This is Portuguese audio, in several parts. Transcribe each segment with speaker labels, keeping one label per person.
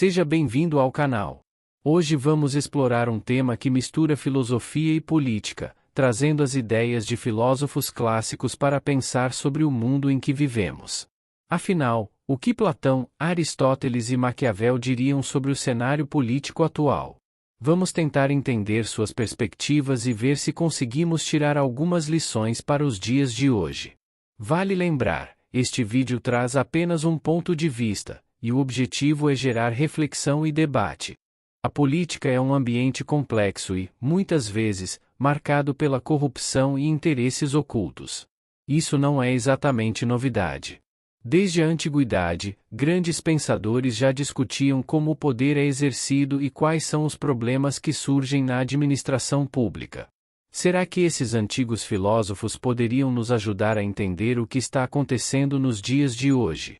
Speaker 1: Seja bem-vindo ao canal. Hoje vamos explorar um tema que mistura filosofia e política, trazendo as ideias de filósofos clássicos para pensar sobre o mundo em que vivemos. Afinal, o que Platão, Aristóteles e Maquiavel diriam sobre o cenário político atual? Vamos tentar entender suas perspectivas e ver se conseguimos tirar algumas lições para os dias de hoje. Vale lembrar, este vídeo traz apenas um ponto de vista, e o objetivo é gerar reflexão e debate. A política é um ambiente complexo e, muitas vezes, marcado pela corrupção e interesses ocultos. Isso não é exatamente novidade. Desde a antiguidade, grandes pensadores já discutiam como o poder é exercido e quais são os problemas que surgem na administração pública. Será que esses antigos filósofos poderiam nos ajudar a entender o que está acontecendo nos dias de hoje?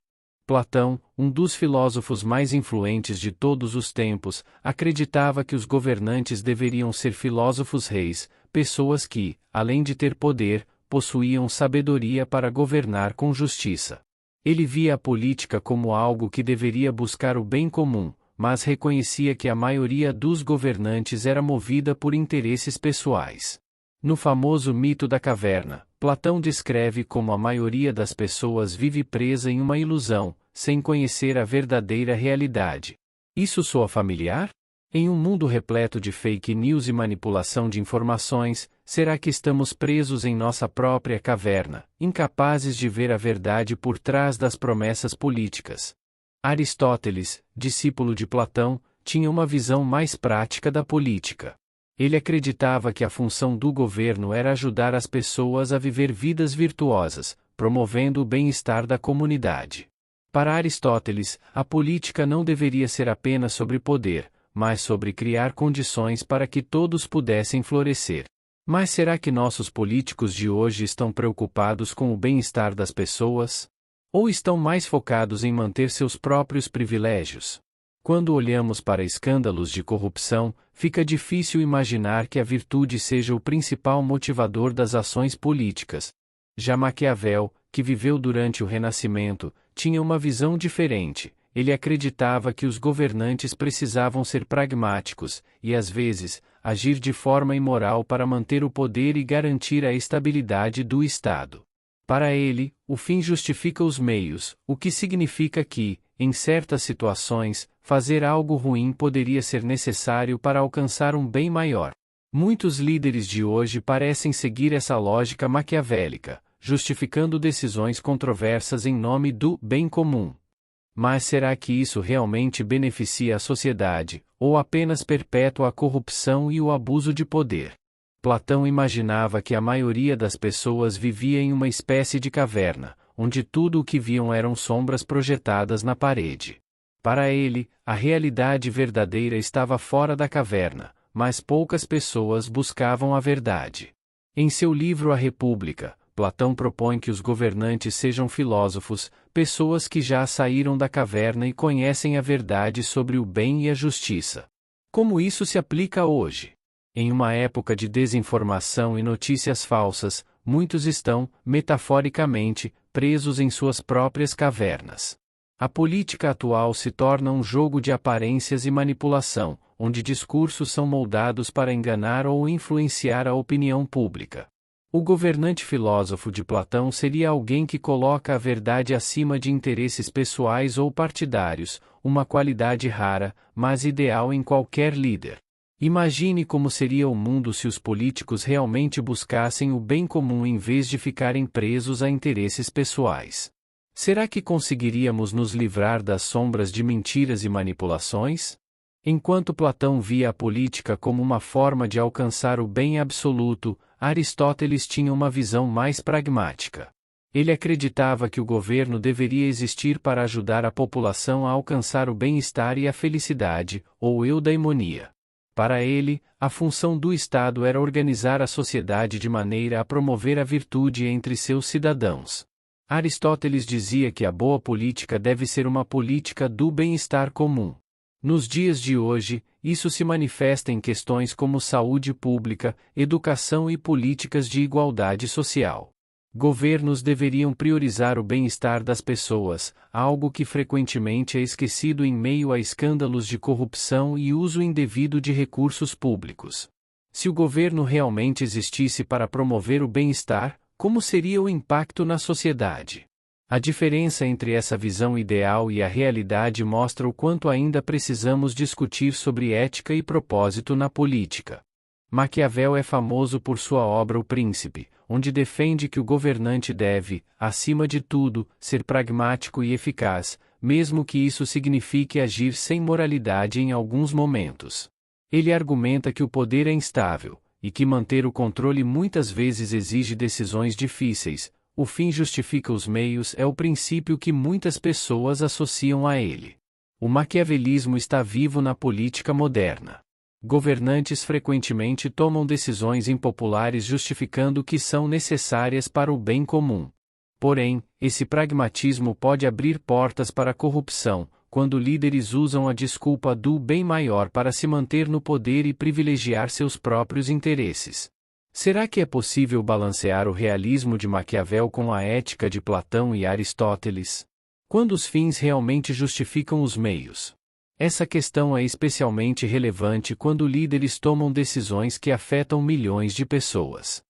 Speaker 1: Platão, um dos filósofos mais influentes de todos os tempos, acreditava que os governantes deveriam ser filósofos reis, pessoas que, além de ter poder, possuíam sabedoria para governar com justiça. Ele via a política como algo que deveria buscar o bem comum, mas reconhecia que a maioria dos governantes era movida por interesses pessoais. No famoso mito da caverna, Platão descreve como a maioria das pessoas vive presa em uma ilusão, sem conhecer a verdadeira realidade. Isso soa familiar? Em um mundo repleto de fake news e manipulação de informações, será que estamos presos em nossa própria caverna, incapazes de ver a verdade por trás das promessas políticas? Aristóteles, discípulo de Platão, tinha uma visão mais prática da política. Ele acreditava que a função do governo era ajudar as pessoas a viver vidas virtuosas, promovendo o bem-estar da comunidade. Para Aristóteles, a política não deveria ser apenas sobre poder, mas sobre criar condições para que todos pudessem florescer. Mas será que nossos políticos de hoje estão preocupados com o bem-estar das pessoas? Ou estão mais focados em manter seus próprios privilégios? Quando olhamos para escândalos de corrupção, fica difícil imaginar que a virtude seja o principal motivador das ações políticas. Já Maquiavel, que viveu durante o Renascimento, tinha uma visão diferente. Ele acreditava que os governantes precisavam ser pragmáticos, e às vezes, agir de forma imoral para manter o poder e garantir a estabilidade do Estado. Para ele, o fim justifica os meios, o que significa que, em certas situações, fazer algo ruim poderia ser necessário para alcançar um bem maior. Muitos líderes de hoje parecem seguir essa lógica maquiavélica, justificando decisões controversas em nome do bem comum. Mas será que isso realmente beneficia a sociedade, ou apenas perpetua a corrupção e o abuso de poder? Platão imaginava que a maioria das pessoas vivia em uma espécie de caverna, onde tudo o que viam eram sombras projetadas na parede. Para ele, a realidade verdadeira estava fora da caverna, mas poucas pessoas buscavam a verdade. Em seu livro A República, Platão propõe que os governantes sejam filósofos, pessoas que já saíram da caverna e conhecem a verdade sobre o bem e a justiça. Como isso se aplica hoje? Em uma época de desinformação e notícias falsas, muitos estão, metaforicamente, presos em suas próprias cavernas. A política atual se torna um jogo de aparências e manipulação, onde discursos são moldados para enganar ou influenciar a opinião pública. O governante filósofo de Platão seria alguém que coloca a verdade acima de interesses pessoais ou partidários, uma qualidade rara, mas ideal em qualquer líder. Imagine como seria o mundo se os políticos realmente buscassem o bem comum em vez de ficarem presos a interesses pessoais. Será que conseguiríamos nos livrar das sombras de mentiras e manipulações? Enquanto Platão via a política como uma forma de alcançar o bem absoluto, Aristóteles tinha uma visão mais pragmática. Ele acreditava que o governo deveria existir para ajudar a população a alcançar o bem-estar e a felicidade, ou eudaimonia. Para ele, a função do Estado era organizar a sociedade de maneira a promover a virtude entre seus cidadãos. Aristóteles dizia que a boa política deve ser uma política do bem-estar comum. Nos dias de hoje, isso se manifesta em questões como saúde pública, educação e políticas de igualdade social. Governos deveriam priorizar o bem-estar das pessoas, algo que frequentemente é esquecido em meio a escândalos de corrupção e uso indevido de recursos públicos. Se o governo realmente existisse para promover o bem-estar, como seria o impacto na sociedade? A diferença entre essa visão ideal e a realidade mostra o quanto ainda precisamos discutir sobre ética e propósito na política. Maquiavel é famoso por sua obra O Príncipe, onde defende que o governante deve, acima de tudo, ser pragmático e eficaz, mesmo que isso signifique agir sem moralidade em alguns momentos. Ele argumenta que o poder é instável, e que manter o controle muitas vezes exige decisões difíceis. O fim justifica os meios é o princípio que muitas pessoas associam a ele. O maquiavelismo está vivo na política moderna. Governantes frequentemente tomam decisões impopulares justificando que são necessárias para o bem comum. Porém, esse pragmatismo pode abrir portas para a corrupção, quando líderes usam a desculpa do bem maior para se manter no poder e privilegiar seus próprios interesses. Será que é possível balancear o realismo de Maquiavel com a ética de Platão e Aristóteles? Quando os fins realmente justificam os meios? Essa questão é especialmente relevante quando líderes tomam decisões que afetam milhões de pessoas.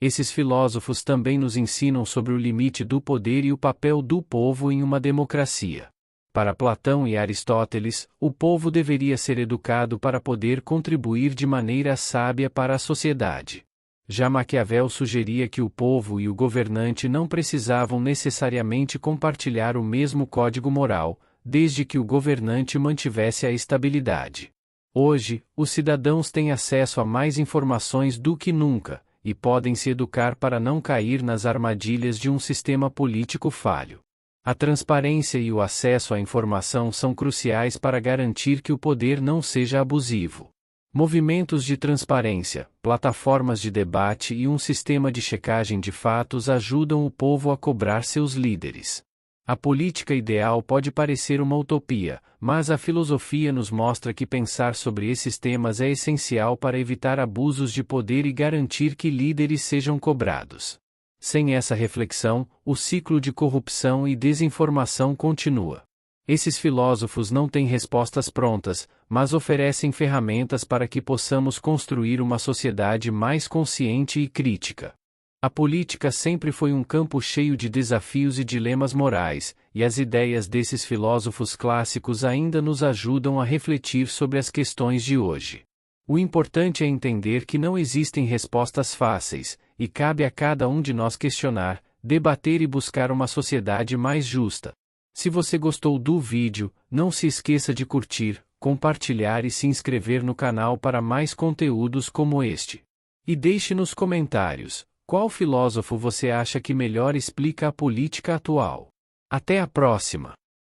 Speaker 1: Esses filósofos também nos ensinam sobre o limite do poder e o papel do povo em uma democracia. Para Platão e Aristóteles, o povo deveria ser educado para poder contribuir de maneira sábia para a sociedade. Já Maquiavel sugeria que o povo e o governante não precisavam necessariamente compartilhar o mesmo código moral, desde que o governante mantivesse a estabilidade. Hoje, os cidadãos têm acesso a mais informações do que nunca, e podem se educar para não cair nas armadilhas de um sistema político falho. A transparência e o acesso à informação são cruciais para garantir que o poder não seja abusivo. Movimentos de transparência, plataformas de debate e um sistema de checagem de fatos ajudam o povo a cobrar seus líderes. A política ideal pode parecer uma utopia, mas a filosofia nos mostra que pensar sobre esses temas é essencial para evitar abusos de poder e garantir que líderes sejam cobrados. Sem essa reflexão, o ciclo de corrupção e desinformação continua. Esses filósofos não têm respostas prontas, mas oferecem ferramentas para que possamos construir uma sociedade mais consciente e crítica. A política sempre foi um campo cheio de desafios e dilemas morais, e as ideias desses filósofos clássicos ainda nos ajudam a refletir sobre as questões de hoje. O importante é entender que não existem respostas fáceis, e cabe a cada um de nós questionar, debater e buscar uma sociedade mais justa. Se você gostou do vídeo, não se esqueça de curtir, compartilhar e se inscrever no canal para mais conteúdos como este. E deixe nos comentários, qual filósofo você acha que melhor explica a política atual. Até a próxima!